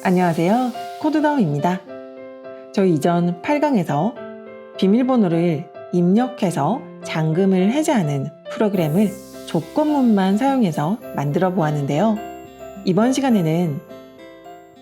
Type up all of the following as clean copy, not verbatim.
안녕하세요. 코드다움입니다. 저희 이전 8강에서 비밀번호를 입력해서 잠금을 해제하는 프로그램을 조건문만 사용해서 만들어 보았는데요. 이번 시간에는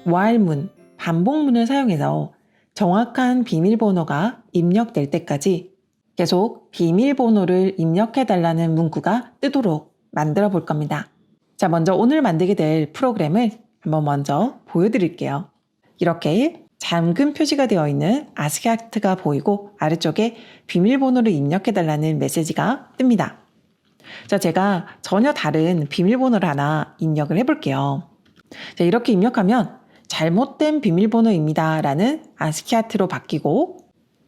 while문, 반복문을 사용해서 정확한 비밀번호가 입력될 때까지 계속 비밀번호를 입력해달라는 문구가 뜨도록 만들어 볼 겁니다. 자, 먼저 오늘 만들게 될 프로그램을 한번 먼저 보여드릴게요. 이렇게 잠금 표시가 되어 있는 ASCII 하트가 보이고 아래쪽에 비밀번호를 입력해달라는 메시지가 뜹니다. 자, 제가 전혀 다른 비밀번호를 하나 입력을 해볼게요. 자, 이렇게 입력하면 잘못된 비밀번호입니다 라는 ASCII 하트로 바뀌고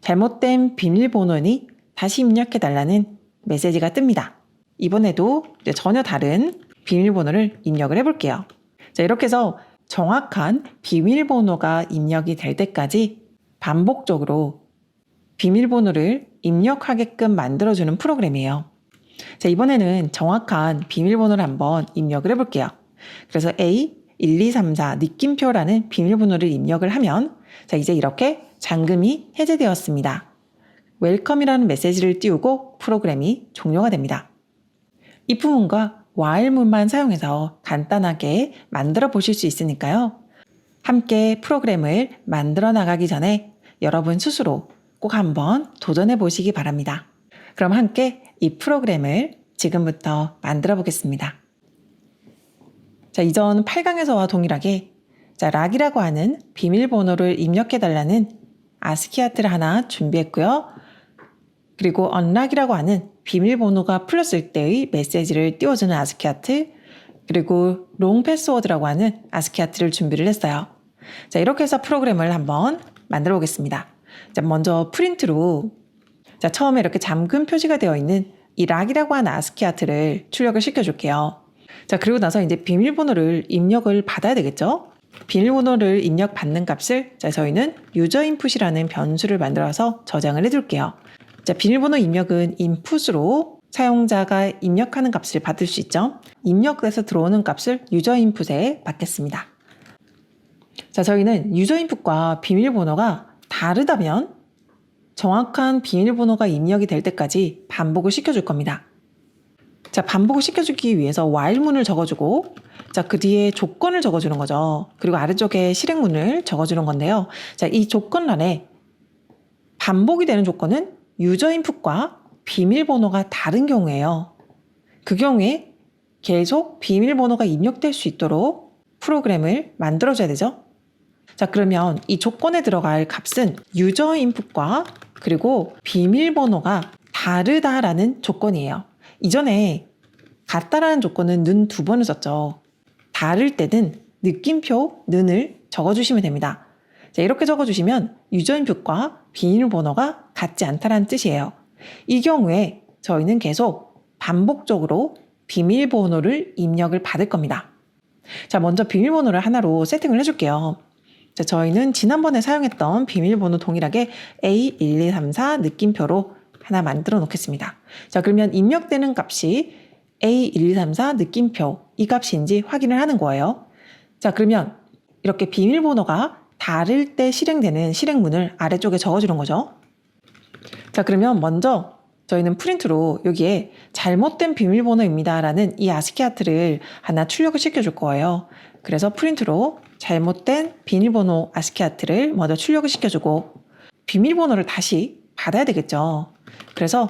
잘못된 비밀번호니 다시 입력해달라는 메시지가 뜹니다. 이번에도 전혀 다른 비밀번호를 입력을 해볼게요. 자, 이렇게 해서 정확한 비밀번호가 입력이 될 때까지 반복적으로 비밀번호를 입력하게끔 만들어주는 프로그램이에요. 자, 이번에는 정확한 비밀번호를 한번 입력을 해볼게요. 그래서 A1234 느낌표라는 비밀번호를 입력을 하면 자, 이제 이렇게 잠금이 해제되었습니다. 웰컴이라는 메시지를 띄우고 프로그램이 종료가 됩니다. if문과 while문만 사용해서 간단하게 만들어 보실 수 있으니까요. 함께 프로그램을 만들어 나가기 전에 여러분 스스로 꼭 한번 도전해 보시기 바랍니다. 그럼 함께 이 프로그램을 지금부터 만들어 보겠습니다. 자, 이전 8강에서와 동일하게 락이라고 하는 비밀번호를 입력해 달라는 ASCII 하트를 하나 준비했고요. 그리고 unlock이라고 하는 비밀번호가 풀렸을 때의 메시지를 띄워주는 ASCII 하트, 그리고 long password라고 하는 ASCII 하트를 준비를 했어요. 자, 이렇게 해서 프로그램을 한번 만들어 보겠습니다. 자, 먼저 프린트로 자, 처음에 이렇게 잠금 표시가 되어 있는 이 락이라고 하는 ASCII 하트를 출력을 시켜줄게요. 자, 그리고 나서 이제 비밀번호를 입력을 받아야 되겠죠? 비밀번호를 입력받는 값을 자, 저희는 user input이라는 변수를 만들어서 저장을 해둘게요. 자, 비밀번호 입력은 input으로 사용자가 입력하는 값을 받을 수 있죠. 입력돼서 들어오는 값을 user input에 받겠습니다. 자, 저희는 user input과 비밀번호가 다르다면 정확한 비밀번호가 입력이 될 때까지 반복을 시켜줄 겁니다. 자, 반복을 시켜주기 위해서 while문을 적어주고 자, 그 뒤에 조건을 적어주는 거죠. 그리고 아래쪽에 실행문을 적어주는 건데요. 자, 이 조건란에 반복이 되는 조건은 유저 인풋과 비밀번호가 다른 경우예요. 그 경우에 계속 비밀번호가 입력될 수 있도록 프로그램을 만들어줘야 되죠. 자, 그러면 이 조건에 들어갈 값은 유저 인풋과 그리고 비밀번호가 다르다라는 조건이에요. 이전에 같다라는 조건은 는 2번을 썼죠. 다를 때는 느낌표 는을 적어주시면 됩니다. 자, 이렇게 적어주시면 유저 인풋과 비밀번호가 같지 않다는 뜻이에요. 이 경우에 저희는 계속 반복적으로 비밀번호를 입력을 받을 겁니다. 자, 먼저 비밀번호를 하나로 세팅을 해줄게요. 자, 저희는 지난번에 사용했던 비밀번호 동일하게 A1234 느낌표로 하나 만들어 놓겠습니다. 자, 그러면 입력되는 값이 A1234 느낌표 이 값인지 확인을 하는 거예요. 자, 그러면 이렇게 비밀번호가 다를 때 실행되는 실행문을 아래쪽에 적어주는 거죠. 자, 그러면 먼저 저희는 프린트로 여기에 잘못된 비밀번호입니다 라는 이 ASCII 하트를 하나 출력을 시켜줄 거예요. 그래서 프린트로 잘못된 비밀번호 ASCII 하트를 먼저 출력을 시켜주고 비밀번호를 다시 받아야 되겠죠. 그래서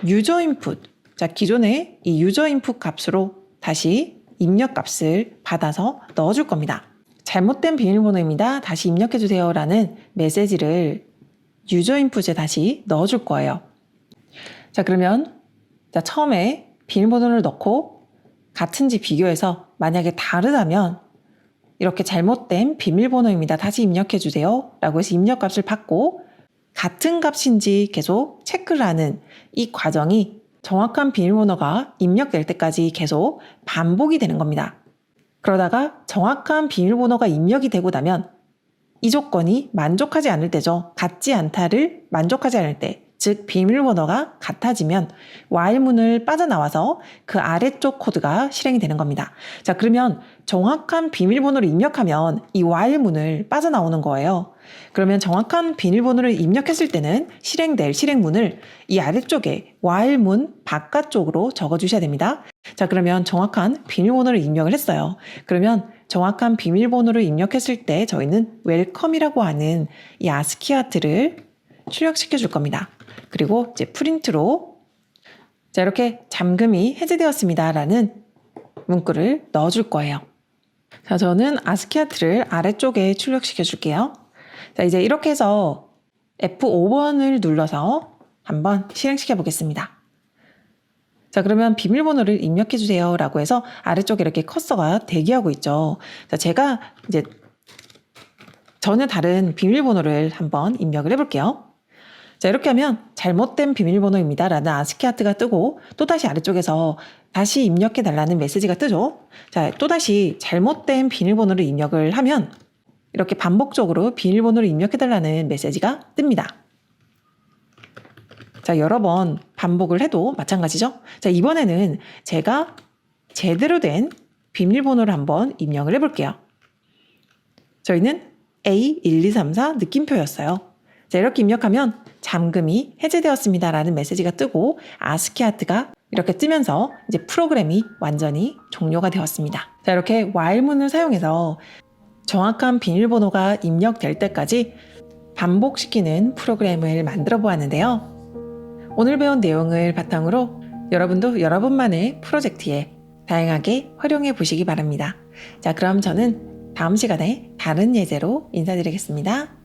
유저 인풋, 자, 기존의 이 유저 인풋 값으로 다시 입력 값을 받아서 넣어줄 겁니다. 잘못된 비밀번호입니다. 다시 입력해주세요 라는 메시지를 유저 인풋에 다시 넣어줄 거예요. 자, 그러면 자, 처음에 비밀번호를 넣고 같은지 비교해서 만약에 다르다면 이렇게 잘못된 비밀번호입니다. 다시 입력해주세요 라고 해서 입력값을 받고 같은 값인지 계속 체크를 하는 이 과정이 정확한 비밀번호가 입력될 때까지 계속 반복이 되는 겁니다. 그러다가 정확한 비밀번호가 입력이 되고 나면 이 조건이 만족하지 않을 때죠. 같지 않다를 만족하지 않을 때 즉 비밀번호가 같아지면 while문을 빠져나와서 그 아래쪽 코드가 실행이 되는 겁니다. 자, 그러면 정확한 비밀번호를 입력하면 이 while문을 빠져나오는 거예요. 그러면 정확한 비밀번호를 입력했을 때는 실행될 실행문을 이 아래쪽에 while문 바깥쪽으로 적어주셔야 됩니다. 자, 그러면 정확한 비밀번호를 입력을 했어요. 그러면 정확한 비밀번호를 입력했을 때 저희는 웰컴이라고 하는 이 아스키 하트를 출력시켜 줄 겁니다. 그리고 이제 프린트로 자, 이렇게 잠금이 해제되었습니다 라는 문구를 넣어줄 거예요. 자, 저는 아스키 하트를 아래쪽에 출력시켜 줄게요. 자, 이제 이렇게 해서 F5번을 눌러서 한번 실행시켜 보겠습니다. 자, 그러면 비밀번호를 입력해 주세요 라고 해서 아래쪽에 이렇게 커서가 대기하고 있죠. 자, 제가 이제 전혀 다른 비밀번호를 한번 입력을 해볼게요. 자, 이렇게 하면 잘못된 비밀번호입니다 라는 아스키 하트가 뜨고 또다시 아래쪽에서 다시 입력해 달라는 메시지가 뜨죠. 자, 또다시 잘못된 비밀번호를 입력을 하면 이렇게 반복적으로 비밀번호를 입력해 달라는 메시지가 뜹니다. 자, 여러 번 반복을 해도 마찬가지죠. 자, 이번에는 제가 제대로 된 비밀번호를 한번 입력을 해볼게요. 저희는 A1234 느낌표였어요. 자, 이렇게 입력하면 잠금이 해제되었습니다 라는 메시지가 뜨고 아스키 하트가 이렇게 뜨면서 이제 프로그램이 완전히 종료가 되었습니다. 자, 이렇게 while문을 사용해서 정확한 비밀번호가 입력될 때까지 반복시키는 프로그램을 만들어 보았는데요. 오늘 배운 내용을 바탕으로 여러분도 여러분만의 프로젝트에 다양하게 활용해 보시기 바랍니다. 자, 그럼 저는 다음 시간에 다른 예제로 인사드리겠습니다.